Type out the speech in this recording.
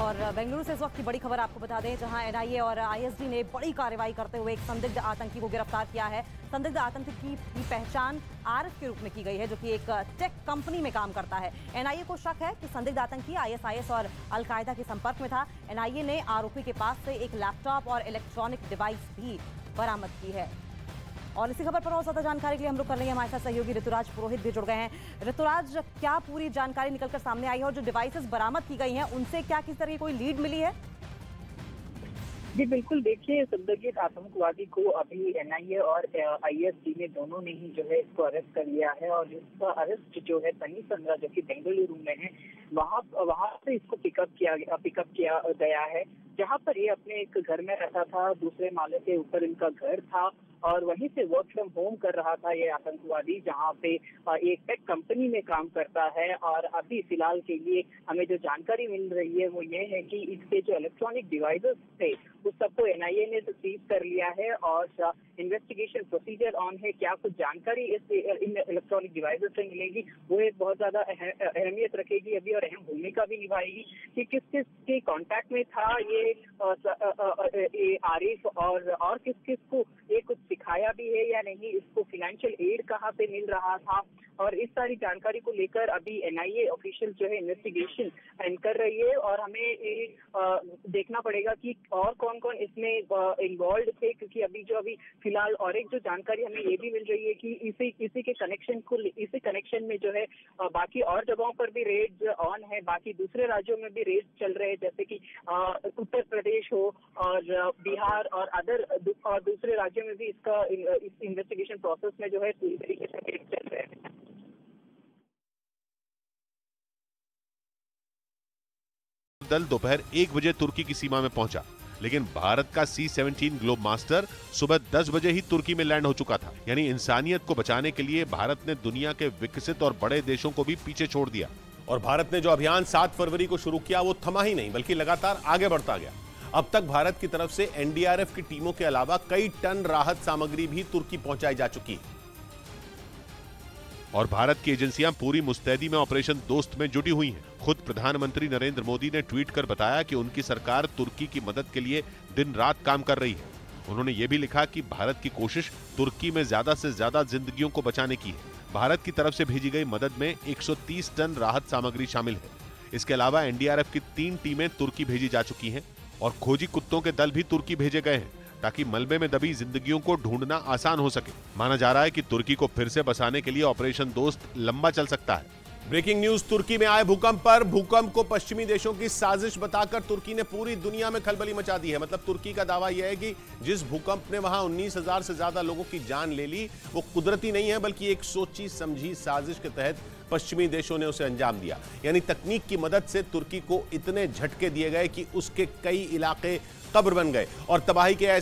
और बेंगलुरु से इस वक्त की बड़ी खबर आपको बता दें, जहां एनआईए और आईएसडी ने बड़ी कार्रवाई करते हुए एक संदिग्ध आतंकी को गिरफ्तार किया है। संदिग्ध आतंकी की पहचान आरिफ के रूप में की गई है, जो कि एक टेक कंपनी में काम करता है। एनआईए को शक है कि संदिग्ध आतंकी आईएसआईएस और अलकायदा के संपर्क में था। एनआईए ने आरोपी के पास से एक लैपटॉप और इलेक्ट्रॉनिक डिवाइस भी बरामद की है। और इसी खबर पर और ज्यादा जानकारी के लिए हम लोग कर रहे हैं, हमारे साथ सहयोगी ऋतुराज पुरोहित भी जुड़ गए हैं। ऋतुराज, क्या पूरी जानकारी निकलकर सामने आई है और जो डिवाइसेस बरामद की गई हैं उनसे क्या किस तरह की कोई लीड मिली है? जी बिल्कुल, देखिए संदिग्ध आतंकवादी को अभी एनआईए और आईएसडी ने दोनों ने ही जो है इसको अरेस्ट कर लिया है। और इसका अरेस्ट जो है तनी संद्रा जो कि बेंगलुरु में है, वहाँ से इसको पिकअप किया गया है, जहाँ पर ये अपने एक घर में रहता था। दूसरे माले के ऊपर इनका घर था और वहीं से वर्क फ्रॉम होम कर रहा था ये आतंकवादी, जहाँ पे एक टेक कंपनी में काम करता है। और अभी फिलहाल के लिए हमें जो जानकारी मिल रही है वो ये है कि इसके जो इलेक्ट्रॉनिक डिवाइसेस थे उस सबको एनआईए ने तो सीज कर लिया है और इन्वेस्टिगेशन प्रोसीजर ऑन है। क्या कुछ जानकारी इन इलेक्ट्रॉनिक डिवाइसेस से मिलेगी वो एक बहुत ज्यादा अहमियत रखेगी अभी, और अहम भूमिका भी निभाएगी कि किस किस के कॉन्टैक्ट में था ये आरिफ, और किस किस को ये कुछ सिखाया भी है या नहीं, इसको फाइनेंशियल एड कहाँ से मिल रहा था। और इस सारी जानकारी को लेकर अभी एनआईए ऑफिशियल जो है इन्वेस्टिगेशन कर रही है। और हमें देखना पड़ेगा कि और कौन कौन इसमें इन्वॉल्व थे, क्योंकि अभी फिलहाल और एक जो जानकारी हमें ये भी मिल रही है कि इसी कनेक्शन में जो है बाकी और जगहों पर भी रेड ऑन है, बाकी दूसरे राज्यों में भी रेड चल रहे हैं, जैसे कि उत्तर प्रदेश हो और बिहार और दूसरे राज्यों में भी इस इन्वेस्टिगेशन प्रोसेस में जो है पूरी तरीके से रेड चल रहे हैं। दल दोपहर 1 बजे तुर्की की सीमा में पहुंचा, लेकिन भारत का C-17 ग्लोब मास्टर सुबह 10 बजे ही तुर्की में लैंड हो चुका था। यानी इंसानियत को बचाने के लिए भारत ने दुनिया के विकसित और बड़े देशों को भी पीछे छोड़ दिया। और भारत ने जो अभियान 7 फरवरी को शुरू किया वो थमा ही नहीं, बल्कि लगातार आगे बढ़ता गया। अब तक भारत की तरफ से एनडीआरएफ की टीमों के अलावा कई टन राहत सामग्री भी तुर्की पहुंचाई जा चुकी है। और भारत की एजेंसियां पूरी मुस्तैदी में ऑपरेशन दोस्त में जुटी हुई हैं। खुद प्रधानमंत्री नरेंद्र मोदी ने ट्वीट कर बताया कि उनकी सरकार तुर्की की मदद के लिए दिन रात काम कर रही है। उन्होंने ये भी लिखा कि भारत की कोशिश तुर्की में ज्यादा से ज्यादा जिंदगियों को बचाने की है। भारत की तरफ से भेजी गई मदद में 130 टन राहत सामग्री शामिल है। इसके अलावा एनडीआरएफ की 3 टीमें तुर्की भेजी जा चुकी हैं और खोजी कुत्तों के दल भी तुर्की भेजे गए हैं, ताकि मलबे में दबी जिंदगियों को ढूंढना आसान हो सके। माना जा रहा है कि तुर्की को फिर से बसाने के लिए ऑपरेशन दोस्त लंबा चल सकता है। ब्रेकिंग न्यूज, तुर्की में आए भूकंप पर भूकंप को पश्चिमी देशों की साजिश बताकर तुर्की ने पूरी दुनिया में खलबली मचा दी है। मतलब तुर्की का दावा यह है कि जिस भूकंप ने वहां 19,000 से ज्यादा लोगों की जान ले ली वो कुदरती नहीं है, बल्कि एक सोची समझी साजिश के तहत पश्चिमी देशों ने उसे अंजाम दिया। यानी तकनीक की मदद से तुर्की को इतने झटके दिए गए कि उसके कई इलाके कब्र बन गए और तबाही के ऐसे